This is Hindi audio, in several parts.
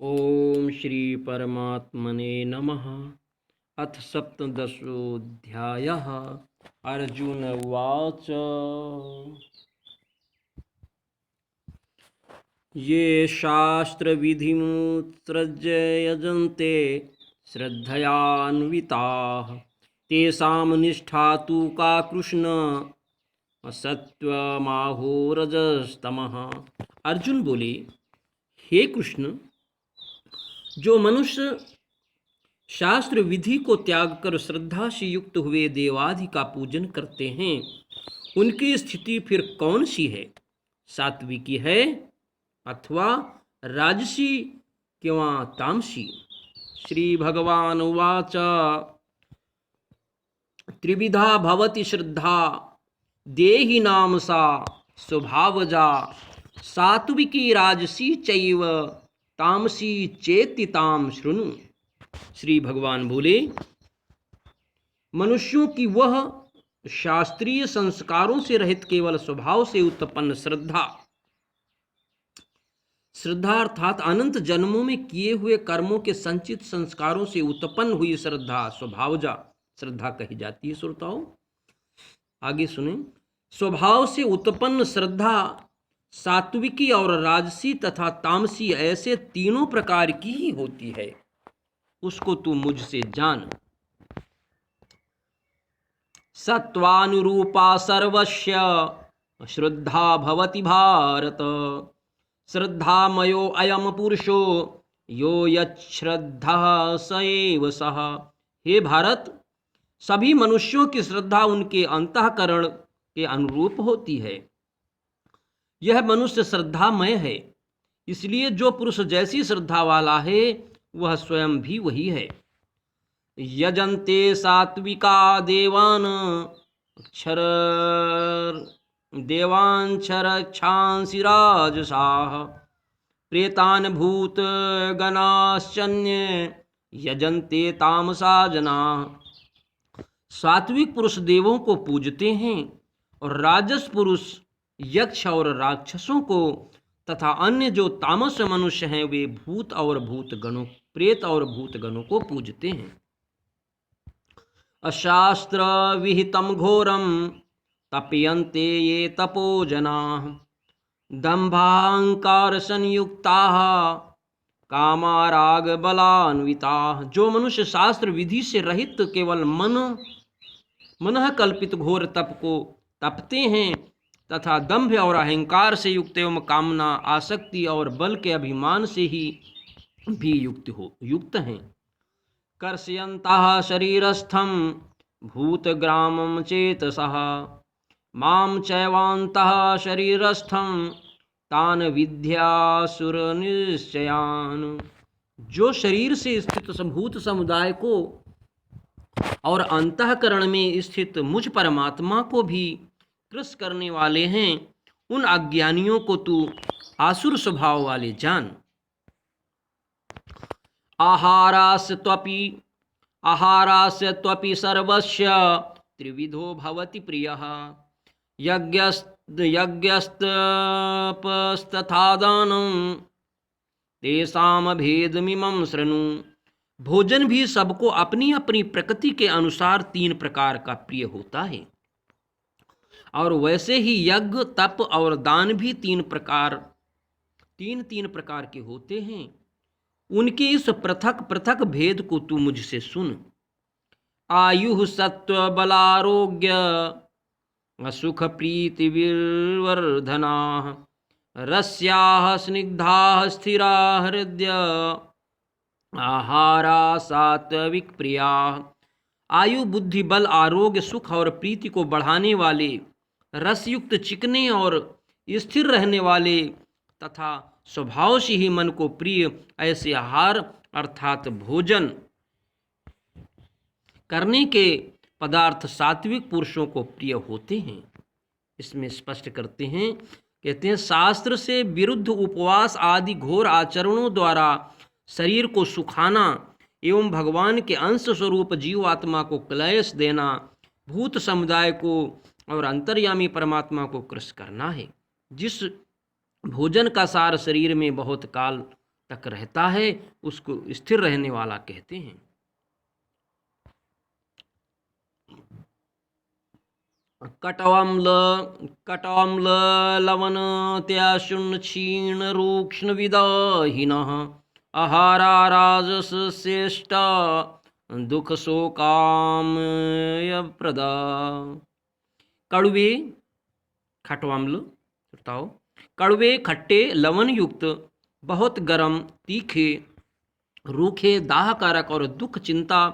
ओम श्री परमात्मने नमः। अथ सप्तदशोऽध्यायः। अर्जुन उवाच। ये शास्त्रविधिमुत्सृज्य यजन्ते श्रद्धयान्विताः तेषां निष्ठा तु का कृष्ण सत्वमाहो रजस्तमः। अर्जुन बोले, हे कृष्ण, जो मनुष्य शास्त्र विधि को त्याग कर श्रद्धा से युक्त हुए देवादि का पूजन करते हैं, उनकी स्थिति फिर कौन सी है? सात्विकी है अथवा राजसी किंवा तामसी? श्री भगवान उवाच। त्रिविधा भवति श्रद्धा देहि नाम सा स्वभावजा सात्विकी राजसी चैव तामसी चेति ताम शृणु। श्री भगवान बोले, मनुष्यों की वह शास्त्रीय संस्कारों से रहित केवल स्वभाव से उत्पन्न श्रद्धा अर्थात अनंत जन्मों में किए हुए कर्मों के संचित संस्कारों से उत्पन्न हुई श्रद्धा स्वभावजा श्रद्धा कही जाती है। श्रोताओ, आगे सुने। स्वभाव से उत्पन्न श्रद्धा सात्विकी और राजसी तथा तामसी ऐसे तीनों प्रकार की ही होती है, उसको तू मुझसे जान। सत्वानुरूपा सर्वस्य श्रद्धा भवति भारत श्रद्धामयो अयम पुरुषो यो यच्छ्रद्धः स एव सः। हे भारत, सभी मनुष्यों की श्रद्धा उनके अंतःकरण के अनुरूप होती है। यह मनुष्य श्रद्धामय है, इसलिए जो पुरुष जैसी श्रद्धा वाला है वह स्वयं भी वही है। यजन्ते सात्विका देवांक्षरक्षांसि राजसाः प्रेतान् भूतगणाश्चन्ये यजन्ते तामसा जनाः। सात्विक पुरुष देवों को पूजते हैं और राजस पुरुष यक्ष और राक्षसों को तथा अन्य जो तामस मनुष्य हैं वे भूत और भूतगणों प्रेत और भूतगणों को पूजते हैं। अशास्त्र विहितम घोरम तपयन्ते ये तपोजनाः दंभाहंकार संयुक्ताः कामाराग बलान्विताः। जो मनुष्य शास्त्र विधि से रहित केवल मन कल्पित घोर तप को तपते हैं तथा दंभ और अहंकार से युक्त एवं कामना आसक्ति और बल के अभिमान से ही भी युक्त हैं। कर्षयन्तः शरीरस्थं भूतग्रामं चेतसः मां चैवान्तः शरीरस्थं तान विद्यासुरनिश्चयान्। जो शरीर से स्थित भूत समुदाय को और अंतःकरण में स्थित मुझ परमात्मा को भी कृष करने वाले हैं, उन अज्ञानियों को तू आसुर स्वभाव वाले जान। आहारास्य त्वपि सर्वस्य त्रिविधो भवति प्रियः यज्ञस्तपस्तथा दानं तेषां भेदमिमं शृणु। भोजन भी सबको अपनी अपनी प्रकृति के अनुसार तीन प्रकार का प्रिय होता है, और वैसे ही यज्ञ तप और दान भी तीन प्रकार के होते हैं। उनके इस पृथक पृथक भेद को तू मुझसे सुन। आयु सत्व बलारोग्य सुख प्रीति विवर्धना रस्याः स्निग्धाः स्थिरा हृदय आहारा सात्विक प्रिया। आयु बुद्धि बल आरोग्य सुख और प्रीति को बढ़ाने वाले, रसयुक्त चिकने और स्थिर रहने वाले तथा स्वभाव से ही मन को प्रिय ऐसे आहार अर्थात भोजन करने के पदार्थ सात्विक पुरुषों को प्रिय होते हैं। इसमें स्पष्ट करते हैं, कहते हैं, शास्त्र से विरुद्ध उपवास आदि घोर आचरणों द्वारा शरीर को सुखाना एवं भगवान के अंश स्वरूप जीवात्मा को क्लेश देना भूत समुदाय को और अंतर्यामी परमात्मा को कृष करना है। जिस भोजन का सार शरीर में बहुत काल तक रहता है उसको स्थिर रहने वाला कहते हैं। कटवाम्ल कटवाम्ल लवण त्याशुन क्षीण रूक्ष्ण विदाहिनः आहारा राजस श्रेष्ठा दुख शोकामय प्रदा। कड़वे खटवाम्ल बताओ, कड़वे खट्टे लवण युक्त बहुत गर्म तीखे रूखे दाहकारक और दुख चिंता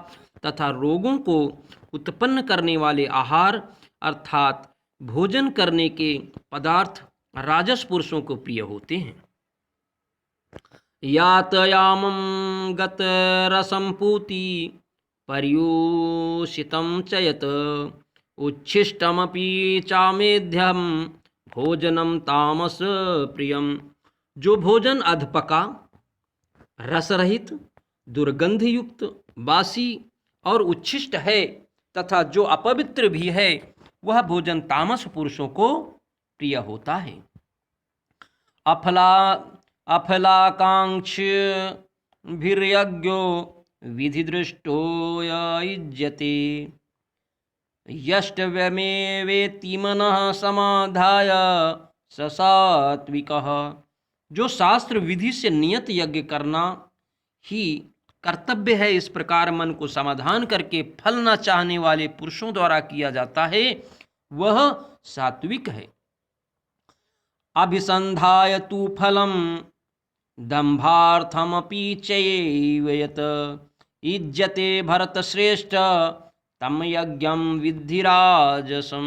तथा रोगों को उत्पन्न करने वाले आहार अर्थात भोजन करने के पदार्थ राजस पुरुषों को प्रिय होते हैं। यातयामं गत रसं पूति पर्यूषितं च यत् उच्छिष्टमपि चामेध्यं भोजनम तामस प्रियम। जो भोजन अधपका, रसरहित, दुर्गंध युक्त, बासी और उच्छिष्ट है तथा जो अपवित्र भी है वह भोजन तामस पुरुषों को प्रिय होता है। अफलाकांक्ष भीर्यज्ञो विधिदृष्टो युज्यते यष्टव्यमेवेति मनः समाधाय स सात्विकः। जो शास्त्र विधि से नियत यज्ञ करना ही कर्तव्य है इस प्रकार मन को समाधान करके फल न चाहने वाले पुरुषों द्वारा किया जाता है वह सात्विक है। अभिसंधाय तु फलम दंभार्थमपि चैव यत् इज्जते भरत श्रेष्ठ तम यज्ञम विद्धि राजसम।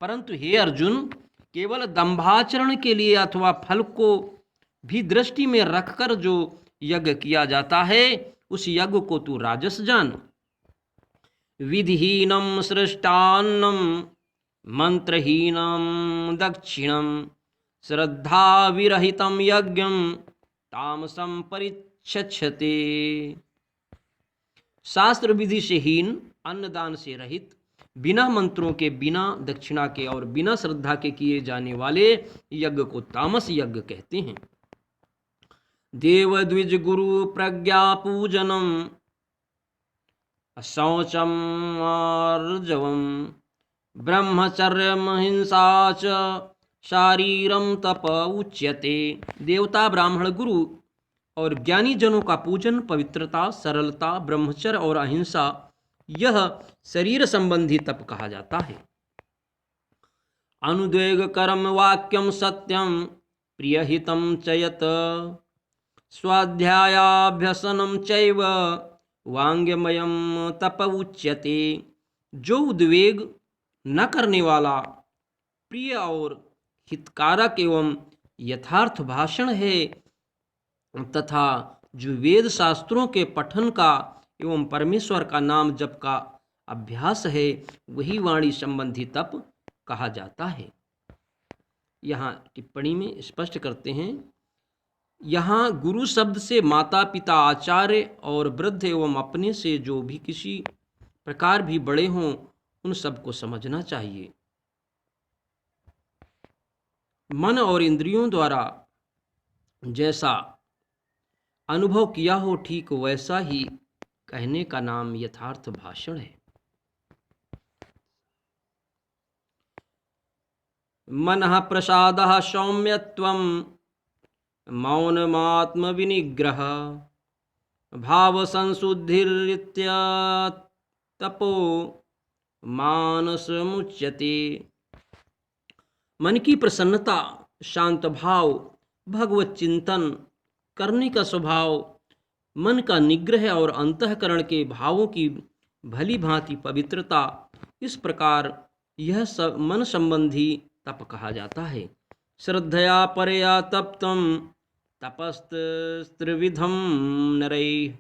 परंतु हे अर्जुन, केवल दंभाचरण के लिए अथवा फल को भी दृष्टि में रखकर जो यज्ञ किया जाता है उस यज्ञ को तू राजस जान। विधिहीनम सृष्टान्नम मंत्रहीनम दक्षिणम श्रद्धा विरहितम यज्ञम तामसम परिच्छते। शास्त्र विधि से हीन, अन्नदान से रहित, बिना मंत्रों के, बिना दक्षिणा के और बिना श्रद्धा के किए जाने वाले यज्ञ को तामस यज्ञ कहते हैं। देव द्विज गुरु प्रज्ञा पूजनम शौचम आर्जवम ब्रह्मचर्य हिंसा च शारीरम तप उच्यते। देवता, ब्राह्मण, गुरु और ज्ञानी जनों का पूजन, पवित्रता, सरलता, ब्रह्मचर्य और अहिंसा, यह शरीर संबंधी तप कहा जाता है। अनुद्वेग कर्म वाक्यम सत्यम प्रियहितम च यत् स्वाध्यायाभ्यसनम चैव वांग्यमयम तप उच्यते। जो उद्वेग न करने वाला, प्रिय और हितकारक एवं यथार्थ भाषण है तथा जो वेद शास्त्रों के पठन का एवं परमेश्वर का नाम जप का अभ्यास है वही वाणी संबंधी तप कहा जाता है। यहाँ टिप्पणी में स्पष्ट करते हैं, यहाँ गुरु शब्द से माता पिता, आचार्य और वृद्ध एवं अपने से जो भी किसी प्रकार भी बड़े हों उन सबको समझना चाहिए। मन और इंद्रियों द्वारा जैसा अनुभव किया हो ठीक वैसा ही कहने का नाम यथार्थ भाषण है। मनः प्रसादः सौम्यत्वं मौनमात्म विनिग्रह भाव संशुद्धिरित्यतपो मानसमुच्यते। मन की प्रसन्नता, शांत भाव, भगवत चिंतन करने का स्वभाव, मन का निग्रह और अंतःकरण के भावों की भली भांति पवित्रता, इस प्रकार यह सब मन संबंधी तप कहा जाता है। श्रद्धया परया तप्तम तपस्त्रिविधम नरैः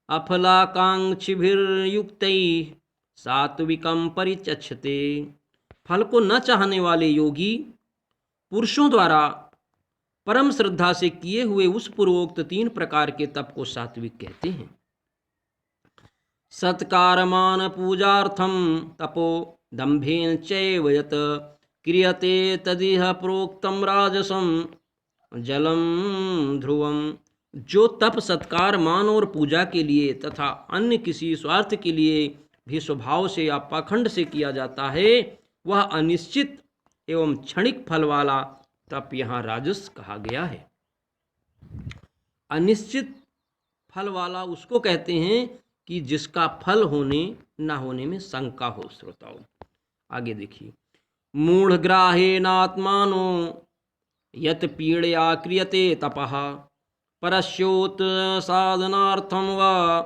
अफलाकांक्षिभिर्युक्तैः सात्विकम परिचक्षते। फल को न चाहने वाले योगी पुरुषों द्वारा परम श्रद्धा से किए हुए उस पूर्वोक्त 3 प्रकार के तप को सात्विक कहते हैं। सत्कारमान पूजार्थम तपो दंभेन चैव यत् क्रियते तदिह प्रोक्तम राजसम जलम ध्रुवम। जो तप सत्कार मान और पूजा के लिए तथा अन्य किसी स्वार्थ के लिए भी स्वभाव से या पाखंड से किया जाता है, वह अनिश्चित एवं क्षणिक फल वाला तप यहाँ राजस कहा गया है। अनिश्चित फल वाला उसको कहते हैं कि जिसका फल होने ना होने में शंका हो। श्रोताओं आगे देखिए, मूढ़ग्राहेणात्मानो यत पीड़या क्रियते तपः परस्योत साधनार्थम वा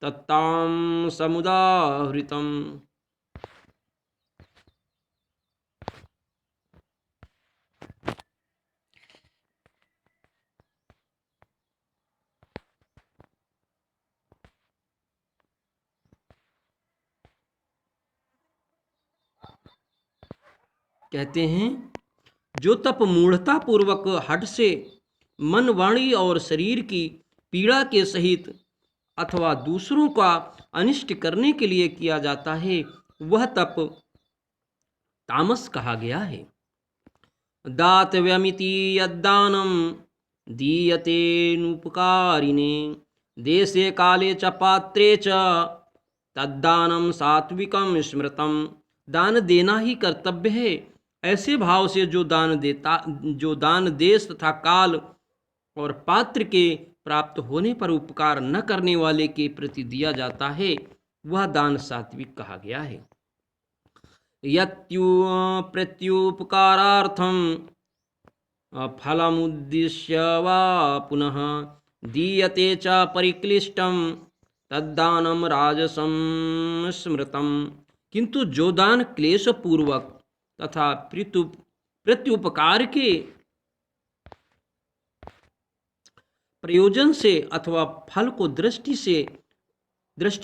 तत्ताम समुदाहृतम। कहते हैं जो तप मूढ़ता पूर्वक हठ से मन वाणी और शरीर की पीड़ा के सहित अथवा दूसरों का अनिष्ट करने के लिए किया जाता है, वह तप तामस कहा गया है। दातव्यमिति यद्दानं दीयते नुपकारिणे देशे काले च पात्रे च तद्दानं सात्विकं स्मृतम। दान देना ही कर्तव्य है। ऐसे भाव से जो दान देश तथा काल और पात्र के प्राप्त होने पर उपकार न करने वाले के प्रति दिया जाता है, वह दान सात्विक कहा गया है। यत्यु प्रत्युपकारार्थम फलमुद्दिश्य वा पुनः दीयते च परिक्लिष्टम तद्दानम राजसं स्मृतम। किंतु जो दान क्लेश पूर्वक तथा प्रत्युपकार के प्रयोजन से अथवा फल को दृष्टि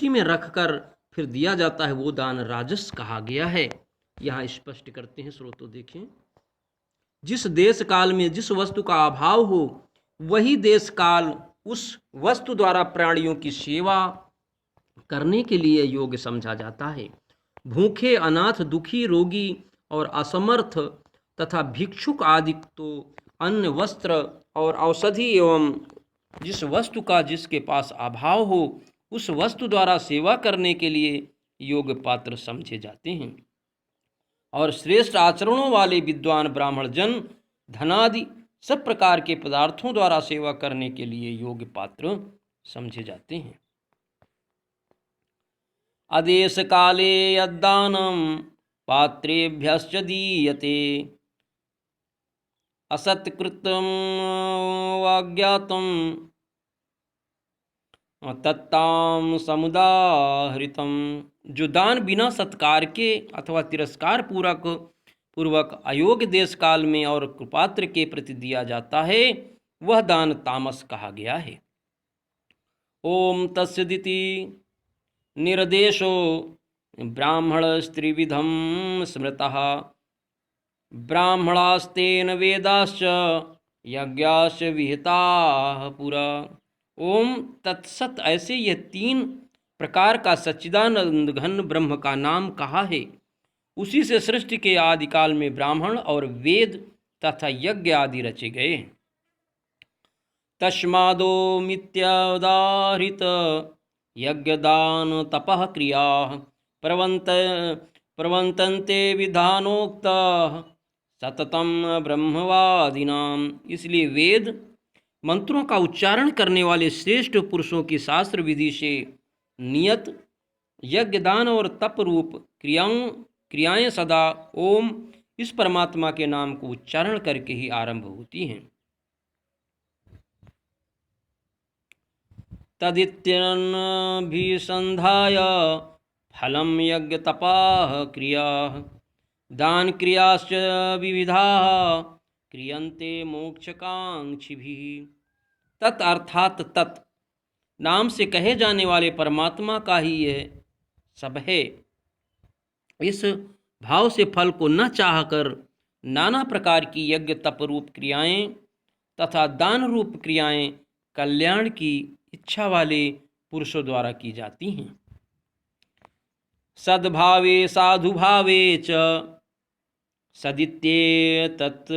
में रखकर फिर दिया जाता है, वो दान राजस कहा गया है। यहाँ स्पष्ट करते हैं श्रोतो देखें, जिस देश काल में जिस वस्तु का अभाव हो, वही देश काल उस वस्तु द्वारा प्राणियों की सेवा करने के लिए योग्य समझा जाता है। भूखे, अनाथ, दुखी, रोगी और असमर्थ तथा भिक्षुक आदि तो अन्न, वस्त्र और औषधि एवं जिस वस्तु का जिसके पास अभाव हो, उस वस्तु द्वारा सेवा करने के लिए योग्य पात्र समझे जाते हैं। और श्रेष्ठ आचरणों वाले विद्वान ब्राह्मण जन धनादि सब प्रकार के पदार्थों द्वारा सेवा करने के लिए योग्य पात्र समझे जाते हैं। आदेश काले यद्दानं पात्रेभ्यश्च दीयते असत्कृतं वाज्ञातं तत्ताम समुदाहृतम। जो दान बिना सत्कार के अथवा तिरस्कार पूर्वक अयोग्य देश काल में और कुपात्र के प्रति दिया जाता है, वह दान तामस कहा गया है। ओम तस्सदिति निर्देशो ब्राह्मण स्त्रिविधम स्मृतः ब्राह्मणास्तेन वेदाश्च यज्ञाश्च विहिताः पुरा। ओम तत्सत। ऐसे यह 3 प्रकार का सच्चिदानंद घन ब्रह्म का नाम कहा है, उसी से सृष्टि के आदिकाल में ब्राह्मण और वेद तथा यज्ञ आदि रचे गए। तस्मादो मित्यादाहृत यज्ञदान तपः क्रिया प्रवंतन्ते विधानोक्त सततम ब्रह्मवादिनाम। इसलिए वेद मंत्रों का उच्चारण करने वाले श्रेष्ठ पुरुषों की शास्त्र विधि से नियत यज्ञ, दान और तप रूप क्रियाएं सदा ओम इस परमात्मा के नाम को उच्चारण करके ही आरंभ होती हैं। तदित्यनभिसंधाय फलम यज्ञ तपाः क्रिया दान क्रियाश्च विविधाः क्रियन्ते मोक्षकांक्षिभिः। तत् अर्थात तत् नाम से कहे जाने वाले परमात्मा का ही यह सब है। इस भाव से फल को न चाहकर नाना प्रकार की यज्ञ तप रूप क्रियाएं तथा दान रूप क्रियाएं कल्याण की इच्छा वाले पुरुषों द्वारा की जाती हैं। सद्भावे साधुभावे च सदित्येतत्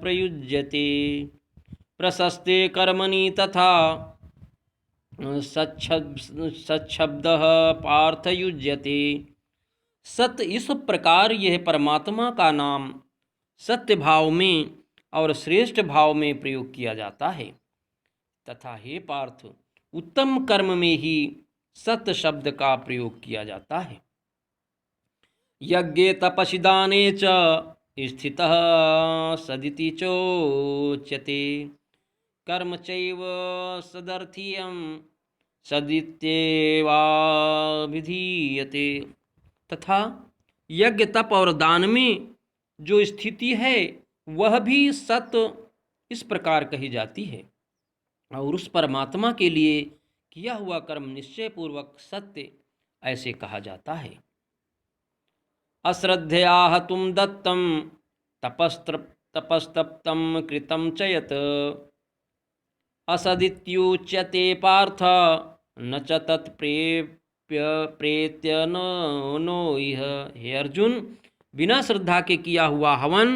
प्रयुज्यते प्रशस्ते कर्मणि तथा सच्छब्दः पार्थ युज्यते। सत इस प्रकार यह परमात्मा का नाम सत्य भाव में और श्रेष्ठ भाव में प्रयोग किया जाता है तथा हे पार्थ उत्तम कर्म में ही सत शब्द का प्रयोग किया जाता है। यज्ञे तपसि दाने च स्थितः सदिति चोच्यते कर्म चैव सदर्थीयं सदित्येवाभिधीयते। तथा यज्ञ तप और दान में जो स्थिति है वह भी सत इस प्रकार कही जाती है और उस परमात्मा के लिए किया हुआ कर्म निश्चय पूर्वक सत्य ऐसे कहा जाता है। अश्रद्धया तुम दत्तम तपस्तप्तम कृतम च यत् असदित्युच्यते पार्थ न च तत्प्रेत्य नो इह। हे अर्जुन, बिना श्रद्धा के किया हुआ हवन,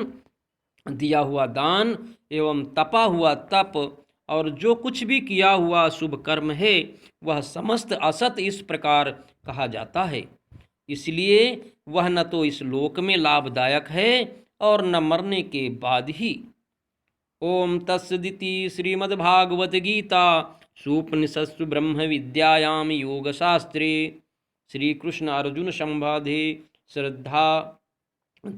दिया हुआ दान एवं तपा हुआ तप और जो कुछ भी किया हुआ शुभ कर्म है वह समस्त असत इस प्रकार कहा जाता है। इसलिए वह न तो इस लोक में लाभदायक है और न मरने के बाद ही। ओम तत्सदिति श्रीमद्भागवत गीता सुपनिषत्सु ब्रह्म विद्यायाम योगशास्त्रे श्री कृष्ण अर्जुन संवादे श्रद्धा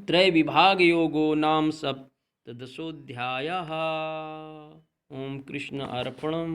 त्रय विभाग योगो नाम सप्तदशोऽध्यायः। ओम कृष्ण अर्पणम्।